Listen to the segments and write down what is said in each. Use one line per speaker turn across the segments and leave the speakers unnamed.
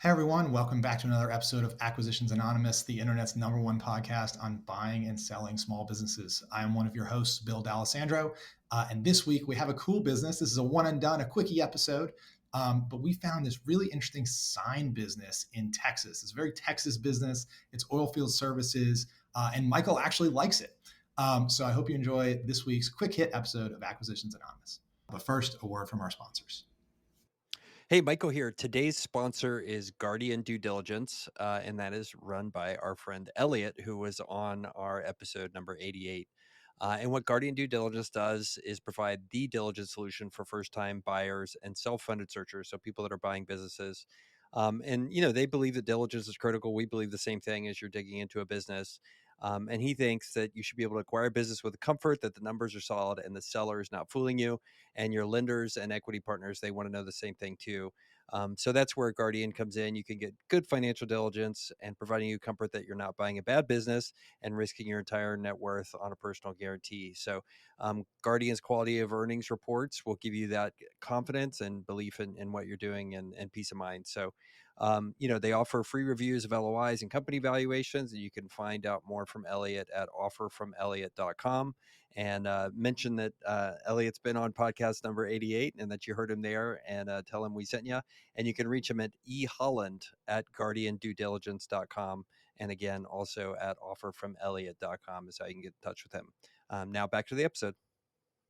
Hey everyone, welcome back to another episode of Acquisitions Anonymous, the internet's #1 podcast on buying and selling small businesses. I am one of your hosts, Bill D'Alessandro, and this week we have a cool business. This is a one and done, a quickie episode, but we found this really interesting sign business in Texas. It's a very Texas business. It's oil field services, and Michael actually likes it. So I hope you enjoy this week's quick hit episode of Acquisitions Anonymous. But first, a word from our sponsors.
Hey, Michael here. Today's sponsor is Guardian Due Diligence, and that is run by our friend Elliot, who was on our episode number 88. And what Guardian Due Diligence does is provide the diligence solution for first-time buyers and self-funded searchers, so people that are buying businesses. They believe that diligence is critical. We believe the same thing as you're digging into a business. And he thinks that you should be able to acquire a business with the comfort that the numbers are solid and the seller is not fooling you. And your lenders and equity partners, they want to know the same thing too. So that's where Guardian comes in. You can get good financial diligence and providing you comfort that you're not buying a bad business and risking your entire net worth on a personal guarantee. So Guardian's quality of earnings reports will give you that confidence and belief in what you're doing and peace of mind. So they offer free reviews of LOIs and company valuations, and you can find out more from Elliot at offerfromelliot.com. And mention that Elliot's been on podcast number 88 and that you heard him there, and tell him we sent you. And you can reach him at eholland at guardianduediligence.com. And again, also at offerfromelliot.com is how you can get in touch with him. Now back to the episode.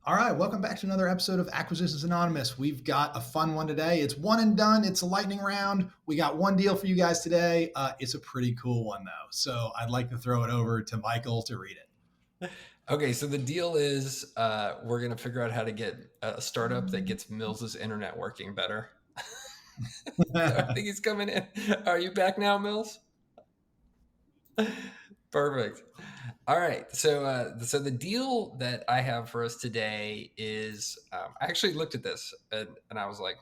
All right, welcome back to another episode of Acquisitions Anonymous. We've got a fun one today. It's one and done. It's a lightning round. We got one deal for you guys today. It's a pretty cool one, though. So I'd like to throw it over to Michael to read it.
Okay, so the deal is we're going to figure out how to get a startup that gets Mills's internet working better. I think he's coming in. Are you back now, Mills? Perfect. All right. So the deal that I have for us today is I actually looked at this and I was like,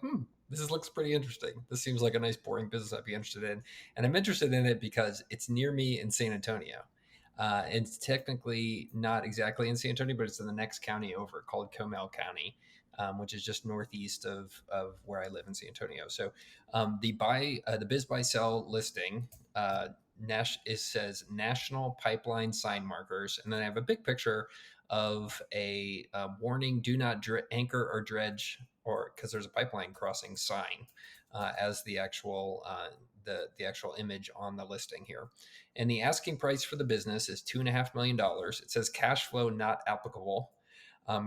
this looks pretty interesting. This seems like a nice, boring business I'd be interested in. And I'm interested in it because it's near me in San Antonio. It's technically not exactly in San Antonio, but it's in the next county over called Comal County, which is just northeast of where I live in San Antonio. So the biz buy sell listing it says National Pipeline Sign Markers, and then I have a big picture of a warning: do not anchor or dredge, or because there's a pipeline crossing sign as the actual the actual image on the listing here. And the asking price for the business is $2.5 million. It says cash flow not applicable.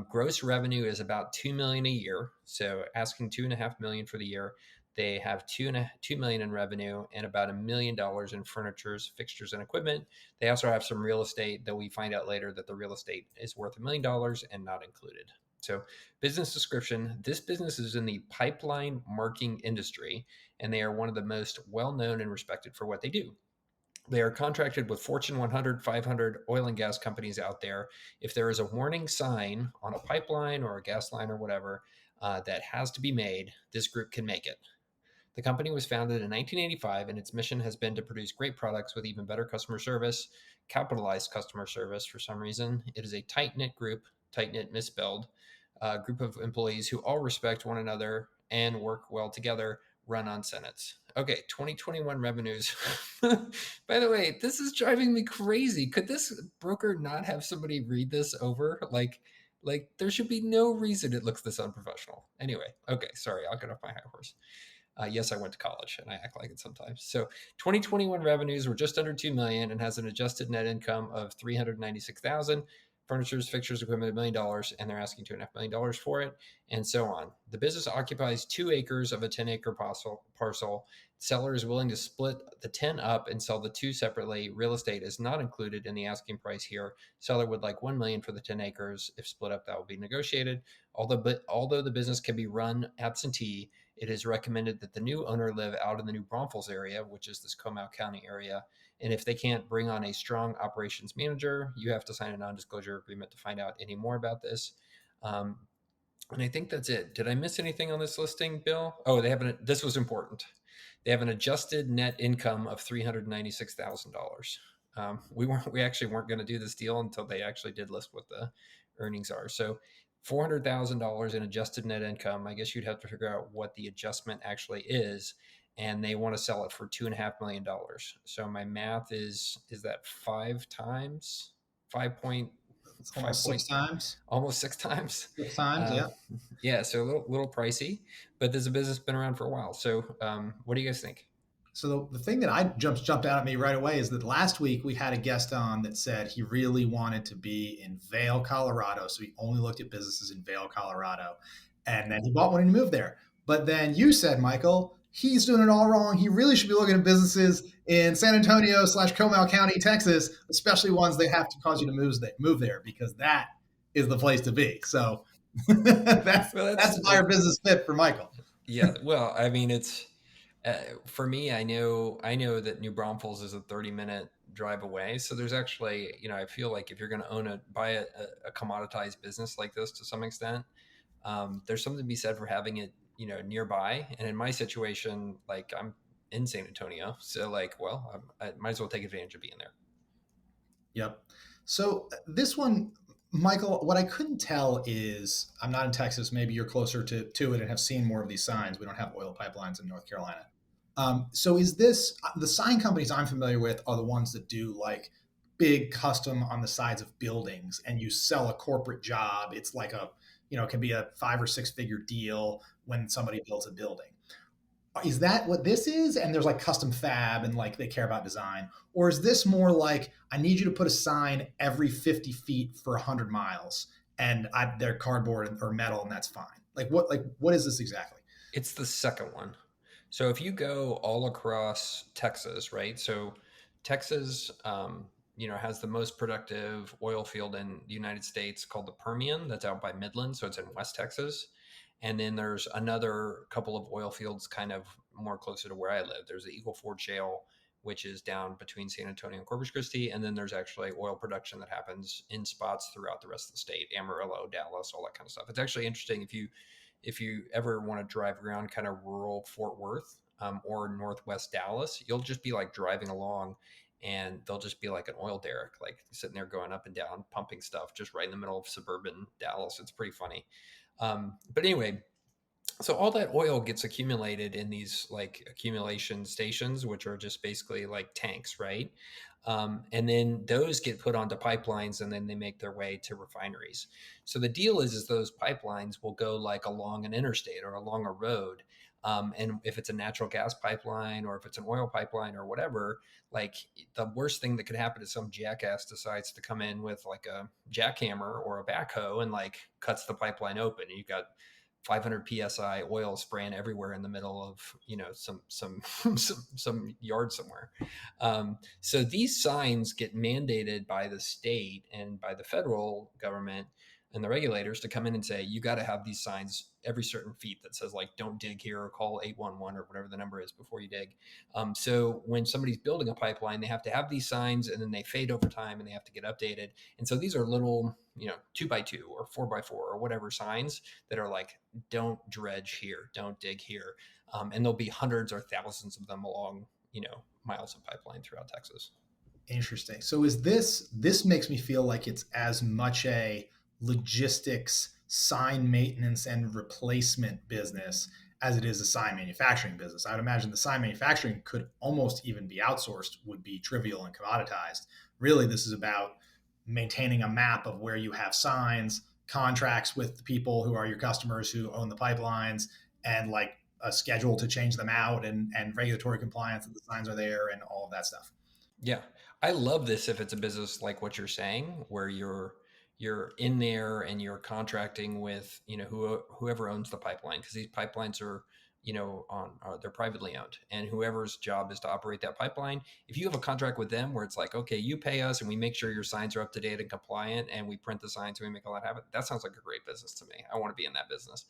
Gross revenue is about $2 million a year. So asking $2.5 million for the year. They have $2 million in revenue and about $1 million in furnitures, fixtures, and equipment. They also have some real estate that we find out later that the real estate is worth $1 million and not included. So business description: this business is in the pipeline marking industry, and they are one of the most well-known and respected for what they do. They are contracted with Fortune 100, 500 oil and gas companies out there. If there is a warning sign on a pipeline or a gas line or whatever that has to be made, this group can make it. The company was founded in 1985, and its mission has been to produce great products with even better customer service, capitalized customer service for some reason. It is a tight-knit group, tight-knit misspelled, group of employees who all respect one another and work well together, run on senates. Okay, 2021 revenues. By the way, this is driving me crazy. Could this broker not have somebody read this over? Like there should be no reason it looks this unprofessional. Anyway, okay, sorry, I'll get off my high horse. Yes, I went to college and I act like it sometimes. So 2021 revenues were just under 2 million and has an adjusted net income of 396,000. Furnitures, fixtures, equipment, $1 million, and they're asking $2.5 million for it, and so on. The business occupies 2 acres of a 10-acre parcel. Seller is willing to split the 10 up and sell the 2 separately. Real estate is not included in the asking price here. Seller would like $1 million for the 10 acres. If split up, that will be negotiated. Although the business can be run absentee, it is recommended that the new owner live out in the New Braunfels area, which is this Comal County area. And if they can't bring on a strong operations manager, you have to sign a non-disclosure agreement to find out any more about this. And I think that's it. Did I miss anything on this listing, Bill? Oh, this was important. They have an adjusted net income of $396,000. We actually weren't going to do this deal until they actually did list what the earnings are. So $400,000 in adjusted net income. I guess you'd have to figure out what the adjustment actually is. and they want to sell it for $2.5 million. So my math is that 5 times, 5 point,
It's
five
almost
point,
six times.
almost 6 times.
6 times,
Um,
yeah.
yeah, so a little pricey, but there's a business been around for a while. So what do you guys think?
So the thing that I jumped out at me right away is that last week we had a guest on that said he really wanted to be in Vail, Colorado. So he only looked at businesses in Vail, Colorado. And then he bought one and he moved there. But then you said, Michael, he's doing it all wrong. He really should be looking at businesses in San Antonio / Comal County, Texas, especially ones they have to cause you to move there because that is the place to be. So that's
Well,
that's buyer business fit for Michael.
yeah. Well, I mean, it's for me. I know that New Braunfels is a 30-minute drive away. So there's actually, I feel like if you're going to buy a commoditized business like this to some extent, there's something to be said for having it, nearby. And in my situation, like I'm in San Antonio, so like, well, I might as well take advantage of being there.
Yep. So this one, Michael, what I couldn't tell is I'm not in Texas. Maybe you're closer to it and have seen more of these signs. We don't have oil pipelines in North Carolina. So is this the sign companies I'm familiar with are the ones that do like big custom on the sides of buildings and you sell a corporate job. It's like it can be a 5 or 6 figure deal when somebody builds a building. Is that what this is? And there's like custom fab and like they care about design, or is this more like I need you to put a sign every 50 feet for 100 miles and they're cardboard or metal and that's fine? What is this exactly?
It's the second one. So if you go all across Texas, right? So Texas, has the most productive oil field in the United States called the Permian. That's out by Midland, so it's in West Texas. And then there's another couple of oil fields kind of more closer to where I live. There's the Eagle Ford Shale, which is down between San Antonio and Corpus Christi. And then there's actually oil production that happens in spots throughout the rest of the state, Amarillo, Dallas, all that kind of stuff. It's actually interesting if you ever want to drive around kind of rural Fort Worth, or Northwest Dallas, you'll just be like driving along and there'll just be like an oil derrick, like sitting there going up and down, pumping stuff just right in the middle of suburban Dallas. It's pretty funny. But anyway, so all that oil gets accumulated in these like accumulation stations, which are just basically like tanks, right? And then those get put onto pipelines and then they make their way to refineries. So the deal is those pipelines will go like along an interstate or along a road. And if it's a natural gas pipeline or if it's an oil pipeline or whatever, like the worst thing that could happen is some jackass decides to come in with like a jackhammer or a backhoe and like cuts the pipeline open. And you've got 500 psi oil spraying everywhere in the middle of some yard somewhere. So these signs get mandated by the state and by the federal government and the regulators to come in and say you got to have these signs every certain feet that says like don't dig here or call 811 or whatever the number is before you dig. So when somebody's building a pipeline, they have to have these signs and then they fade over time and they have to get updated. And so these are little 2x2 or 4x4 or whatever signs that are like don't dredge here, don't dig here. And there'll be hundreds or thousands of them along miles of pipeline throughout Texas.
Interesting. So is this makes me feel like it's as much a logistics, sign maintenance and replacement business as it is a sign manufacturing business. I would imagine the sign manufacturing could almost even be outsourced, would be trivial and commoditized. Really, this is about maintaining a map of where you have signs, contracts with the people who are your customers who own the pipelines, and like a schedule to change them out and regulatory compliance that the signs are there and all of that stuff.
Yeah. I love this if it's a business like what you're saying, where you're in there and you're contracting with, whoever owns the pipeline, because these pipelines are, they're privately owned, and whoever's job is to operate that pipeline. If you have a contract with them where it's like, okay, you pay us and we make sure your signs are up to date and compliant and we print the signs and we make all that happen, that sounds like a great business to me. I want to be in that business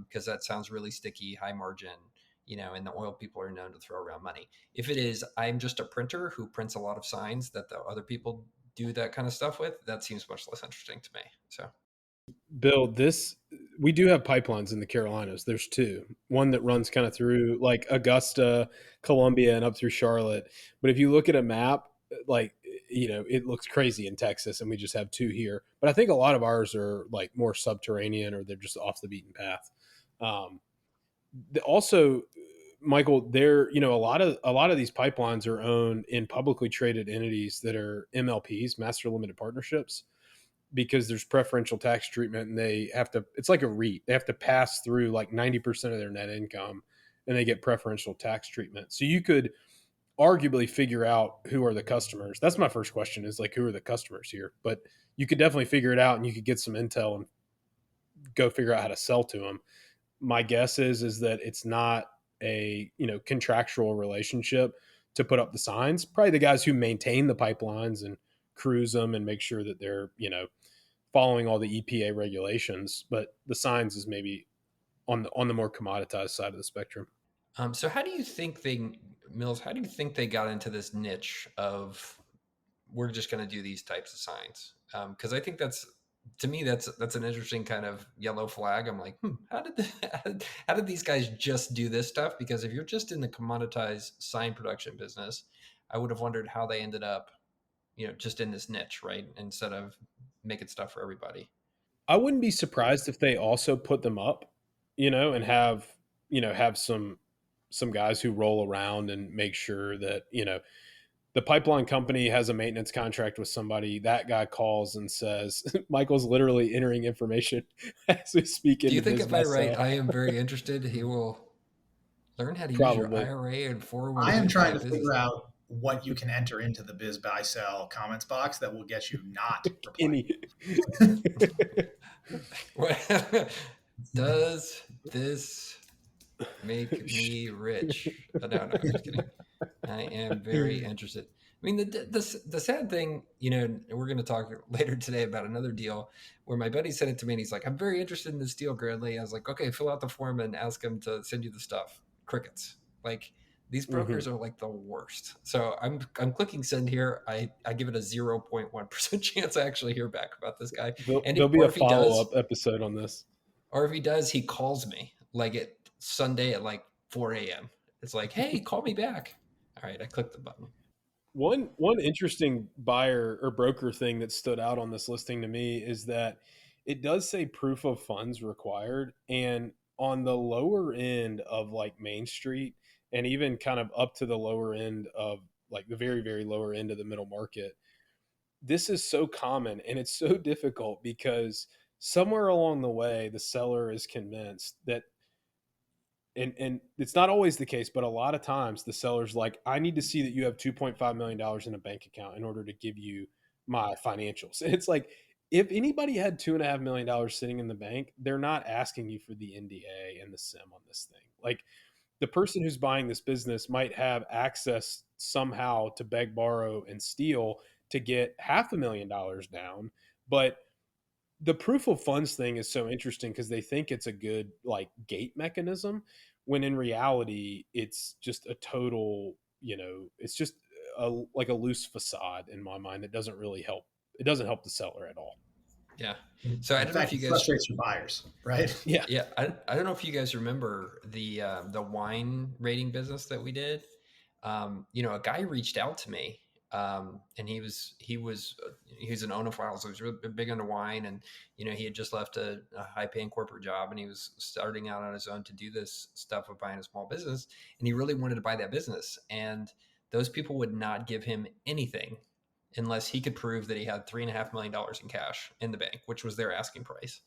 because that sounds really sticky, high margin, and the oil people are known to throw around money. If it is, I'm just a printer who prints a lot of signs that the other people do that kind of stuff with, that seems much less interesting to me. So,
Bill, we do have pipelines in the Carolinas. There's two. One that runs kind of through like Augusta, Columbia, and up through Charlotte. But if you look at a map, like it looks crazy in Texas, and we just have two here. But I think a lot of ours are like more subterranean, or they're just off the beaten path. Also, Michael, there, a lot of these pipelines are owned in publicly traded entities that are MLPs, master limited partnerships, because there's preferential tax treatment, and it's like a REIT. They have to pass through like 90% of their net income, and they get preferential tax treatment. So you could arguably figure out who are the customers. That's my first question, is like, who are the customers here? But you could definitely figure it out, and you could get some intel and go figure out how to sell to them. My guess is that it's not a contractual relationship to put up the signs. Probably the guys who maintain the pipelines and cruise them and make sure that they're following all the EPA regulations, but the signs is maybe on the more commoditized side of the spectrum.
So how do you think Mills, how do you think they got into this niche of, we're just going to do these types of signs? Because I think to me, that's an interesting kind of yellow flag. I'm like, how did these guys just do this stuff? Because if you're just in the commoditized sign production business, I would have wondered how they ended up, just in this niche, right? Instead of making stuff for everybody.
I wouldn't be surprised if they also put them up, and have some guys who roll around and make sure that, the pipeline company has a maintenance contract with somebody. That guy calls and says, Michael's literally entering information as we speak.
Do you think if I write, I am very interested, he will learn how to use your IRA and 401k?
I am trying to figure out what you can enter into the biz buy sell comments box that will get you not replying.
Does this make me rich? No, I'm just kidding. I am very interested. I mean, the sad thing, we're going to talk later today about another deal where my buddy sent it to me and he's like, I'm very interested in this deal, Girdley. I was like, okay, fill out the form and ask him to send you the stuff. Crickets. Like, these brokers are like the worst. So I'm clicking send here. I give it a 0.1% chance I actually hear back about this guy.
There'll be a follow-up episode on this.
Or if he does, he calls me like at Sunday at like 4 a.m. It's like, hey, call me back. All right, I clicked the button.
One interesting buyer or broker thing that stood out on this listing to me is that it does say proof of funds required. And on the lower end of like Main Street, and even kind of up to the lower end of like the very, very lower end of the middle market, this is so common, and it's so difficult because somewhere along the way, the seller is convinced that, and it's not always the case, but a lot of times the seller's like, I need to see that you have $2.5 million in a bank account in order to give you my financials. And it's like, if anybody had $2.5 million sitting in the bank, they're not asking you for the NDA and the SIM on this thing. Like, the person who's buying this business might have access somehow to beg, borrow, and steal to get $500,000 down. But the proof of funds thing is so interesting because they think it's a good like gate mechanism, when in reality, it's just a total, it's just like a loose facade in my mind. It doesn't really help. It doesn't help the seller at all.
Yeah. So I don't know if you guys
frustrates your buyers, right?
Yeah. Yeah. I don't know if you guys remember the wine rating business that we did. A guy reached out to me, and he's an ownophile, so he's really big into wine, and he had just left a high-paying corporate job, and he was starting out on his own to do this stuff of buying a small business, and he really wanted to buy that business, and those people would not give him anything unless he could prove that he had $3.5 million in cash in the bank, which was their asking price.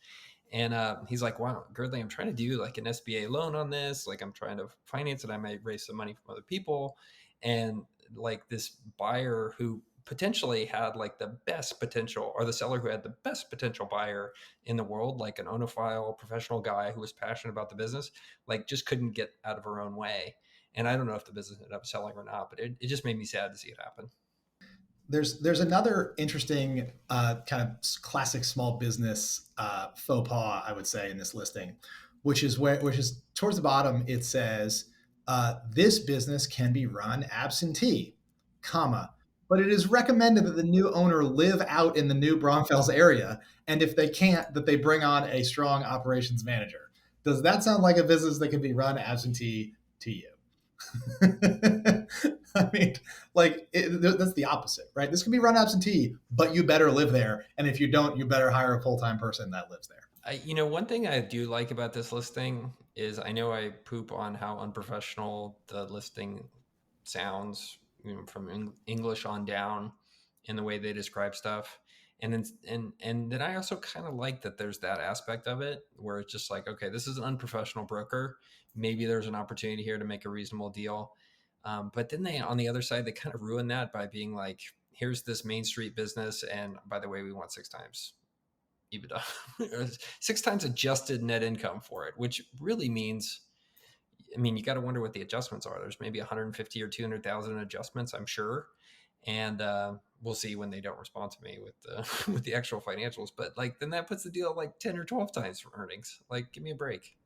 And he's like, wow, Girdley, I'm trying to do like an SBA loan on this. Like, I'm trying to finance it. I might raise some money from other people. And like this buyer who potentially had like the best potential, or the seller who had the best potential buyer in the world, like an ownophile professional guy who was passionate about the business, like just couldn't get out of her own way. And I don't know if the business ended up selling or not, but it just made me sad to see it happen.
There's another interesting kind of classic small business faux pas, I would say, in this listing, which is towards the bottom. It says this business can be run absentee, but it is recommended that the new owner live out in the new Braunfels area, and if they can't, that they bring on a strong operations manager. Does that sound like a business that can be run absentee to you? I mean, like that's the opposite, right? This can be run absentee, but you better live there. And if you don't, you better hire a full-time person that lives there.
One thing I do like about this listing is I know I poop on how unprofessional the listing sounds, from English on down in the way they describe stuff. And then I also kind of like that there's that aspect of it where it's just like, okay, this is an unprofessional broker. Maybe there's an opportunity here to make a reasonable deal. But then they, on the other side, they kind of ruin that by being like, here's this Main Street business. And by the way, we want 6x EBITDA, 6x adjusted net income for it, which really means, I mean, you got to wonder what the adjustments are. There's maybe 150 or 200,000 adjustments, I'm sure. And we'll see when they don't respond to me with the with the actual financials. But like, then that puts the deal at like 10 or 12 times from earnings. Like, give me a break.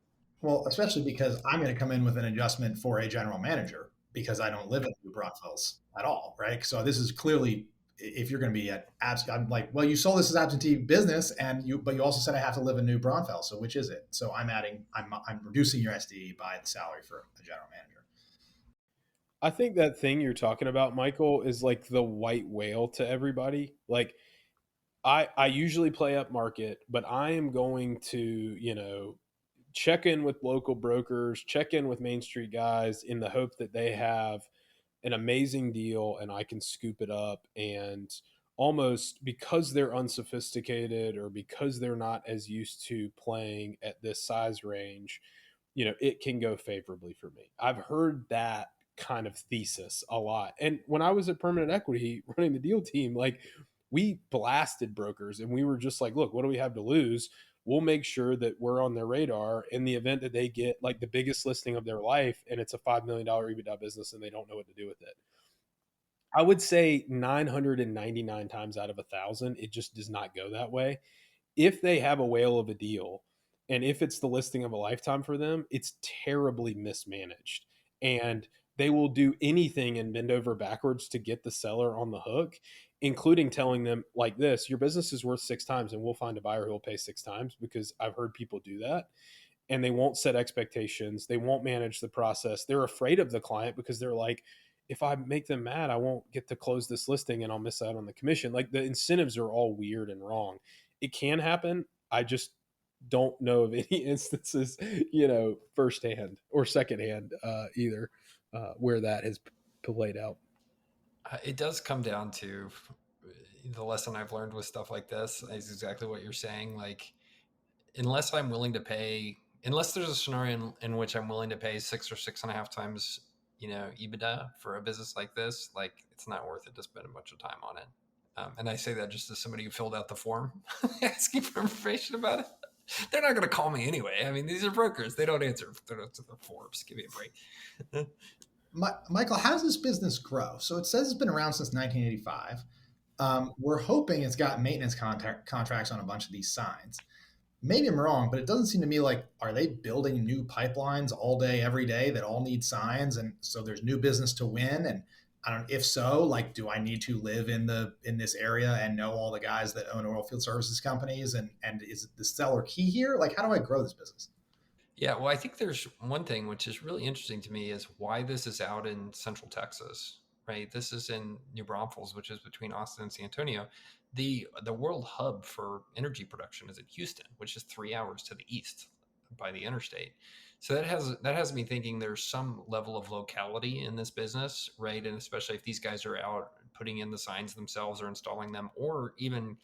Well, especially because I'm going to come in with an adjustment for a general manager because I don't live in New Braunfels at all, right? So this is clearly, if you're going to be at I'm like, well, you sold this as absentee business, but you also said I have to live in New Braunfels. So which is it? So I'm reducing your SDE by the salary for a general manager.
I think that thing you're talking about, Michael, is like the white whale to everybody. Like I usually play up market, but I am going to, check in with local brokers, check in with Main Street guys in the hope that they have an amazing deal and I can scoop it up. And almost because they're unsophisticated or because they're not as used to playing at this size range, it can go favorably for me. I've heard that kind of thesis a lot. And when I was at Permanent Equity running the deal team, like we blasted brokers and we were just like, look, what do we have to lose? We'll make sure that we're on their radar in the event that they get like the biggest listing of their life and it's a $5 million EBITDA business and they don't know what to do with it. I would say 999 times out of 1,000, it just does not go that way. If they have a whale of a deal and if it's the listing of a lifetime for them, it's terribly mismanaged. And they will do anything and bend over backwards to get the seller on the hook, including telling them like this, your business is worth 6x and we'll find a buyer who will pay 6x, because I've heard people do that. And they won't set expectations. They won't manage the process. They're afraid of the client because they're like, if I make them mad, I won't get to close this listing and I'll miss out on the commission. Like the incentives are all weird and wrong. It can happen. I just don't know of any instances, firsthand or secondhand either, where that has played out.
It does come down to the lesson I've learned with stuff like this is exactly what you're saying. Like, unless there's a scenario in which I'm willing to pay 6 or 6.5x, EBITDA for a business like this, like it's not worth it to spend a bunch of time on it. And I say that just as somebody who filled out the form asking for information about it. They're not going to call me anyway. I mean, these are brokers. They don't answer the forms. Give me a break.
Michael, how does this business grow? So it says it's been around since 1985. We're hoping it's got maintenance contracts on a bunch of these signs. Maybe I'm wrong, but it doesn't seem to me like, are they building new pipelines all day, every day that all need signs? And so there's new business to win. And if so, like, do I need to live in this area and know all the guys that own oil field services companies? And is the seller key here? Like, how do I grow this business?
Yeah, well, I think there's one thing which is really interesting to me is why this is out in Central Texas, right? This is in New Braunfels, which is between Austin and San Antonio. The world hub for energy production is in Houston, which is 3 hours to the east by the interstate. So that has me thinking there's some level of locality in this business, right? And especially if these guys are out putting in the signs themselves or installing them, or even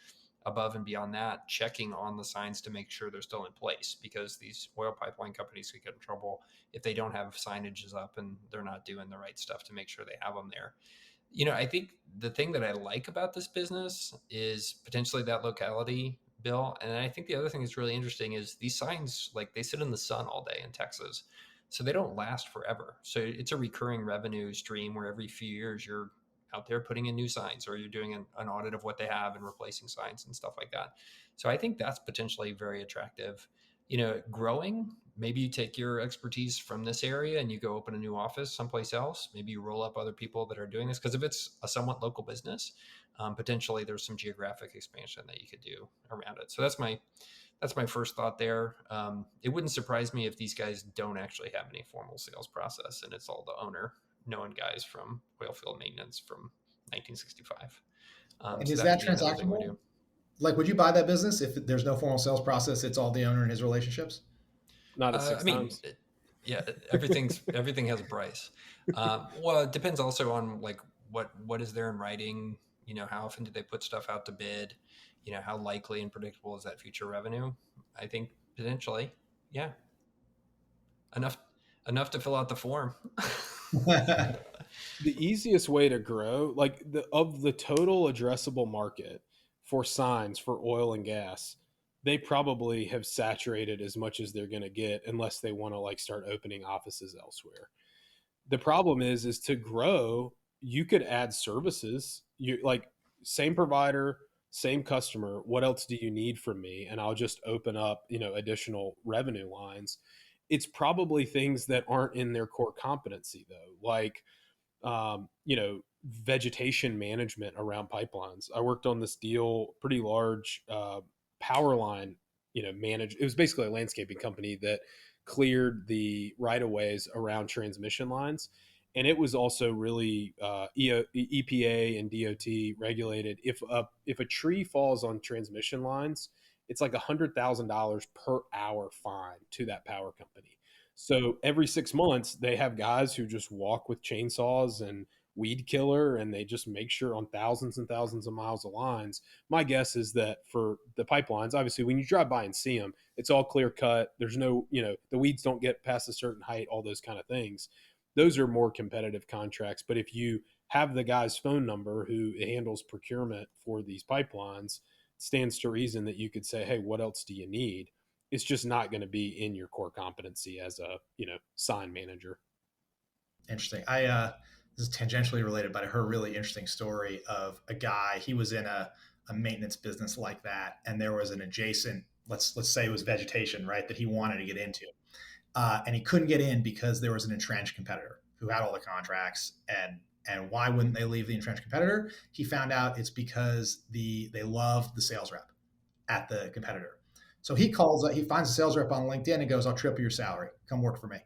above and beyond that, checking on the signs to make sure they're still in place, because these oil pipeline companies could get in trouble if they don't have signages up and they're not doing the right stuff to make sure they have them there. I think the thing that I like about this business is potentially that locality, Bill. And I think the other thing that's really interesting is these signs, like they sit in the sun all day in Texas. So they don't last forever. So it's a recurring revenue stream where every few years you're out there putting in new signs, or you're doing an audit of what they have and replacing signs and stuff like that. So I think that's potentially very attractive. Growing, maybe you take your expertise from this area and you go open a new office someplace else. Maybe you roll up other people that are doing this, because if it's a somewhat local business, potentially there's some geographic expansion that you could do around it. So that's my first thought there. It wouldn't surprise me if these guys don't actually have any formal sales process and it's all the owner knowing guys from oilfield maintenance from 1965.
And so is that transactional? Like, would you buy that business if there's no formal sales process? It's all the owner and his relationships?
not at six times.
Yeah, everything has a price. Well, it depends also on like what is there in writing. How often do they put stuff out to bid? How likely and predictable is that future revenue? I think potentially, yeah, enough to fill out the form.
The easiest way to grow, like of the total addressable market for signs for oil and gas, they probably have saturated as much as they're going to get unless they want to like start opening offices elsewhere. The problem is to grow, you could add services. You like same provider, same customer. What else do you need from me? And I'll just open up, additional revenue lines. It's probably things that aren't in their core competency though, like vegetation management around pipelines. I worked on this deal, pretty large power line, it was basically a landscaping company that cleared the right of ways around transmission lines. And it was also really EPA and DOT regulated. If a tree falls on transmission lines, it's like $100,000 per hour fine to that power company. So every 6 months, they have guys who just walk with chainsaws and weed killer, and they just make sure on thousands and thousands of miles of lines. My guess is that for the pipelines, obviously, when you drive by and see them, it's all clear cut. There's no, the weeds don't get past a certain height, all those kind of things. Those are more competitive contracts. But if you have the guy's phone number who handles procurement for these pipelines, it stands to reason that you could say, hey, what else do you need? It's just not going to be in your core competency as a, sign manager.
Interesting. This is tangentially related, but I heard a really interesting story of a guy. He was in a maintenance business like that, and there was an adjacent, let's say it was vegetation, right, that he wanted to get into, and he couldn't get in because there was an entrenched competitor who had all the contracts. And why wouldn't they leave the entrenched competitor? He found out it's because they love the sales rep at the competitor. So he finds a sales rep on LinkedIn and goes, "I'll triple your salary. Come work for me."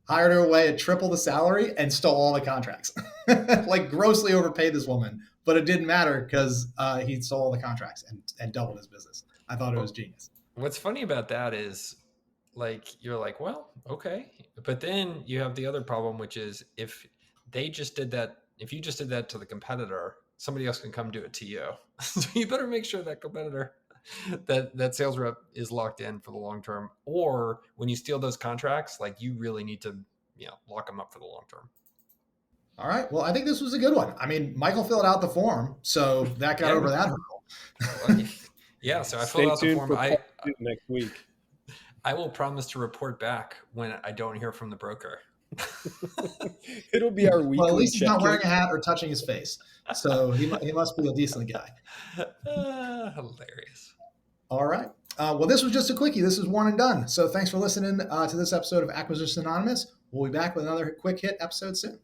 Hired her away at triple the salary and stole all the contracts. Like grossly overpaid this woman, but it didn't matter because he stole all the contracts and doubled his business. I thought it was genius.
What's funny about that is like, you're like, well, okay. But then you have the other problem, which is if you just did that to the competitor, somebody else can come do it to you. So you better make sure that competitor, that sales rep is locked in for the long term. Or when you steal those contracts, like you really need to, lock them up for the long term.
All right. Well, I think this was a good one. I mean, Michael filled out the form, so that got over that hurdle.
Yeah. So I filled out the form.
Next week.
I will promise to report back when I don't hear from the broker.
It'll be our weekly.
Well, at least he's not wearing a hat or touching his face, so he must be a decent guy.
Hilarious.
All right. Well, this was just a quickie. This is one and done. So thanks for listening to this episode of Acquisitions Anonymous. We'll be back with another quick hit episode soon.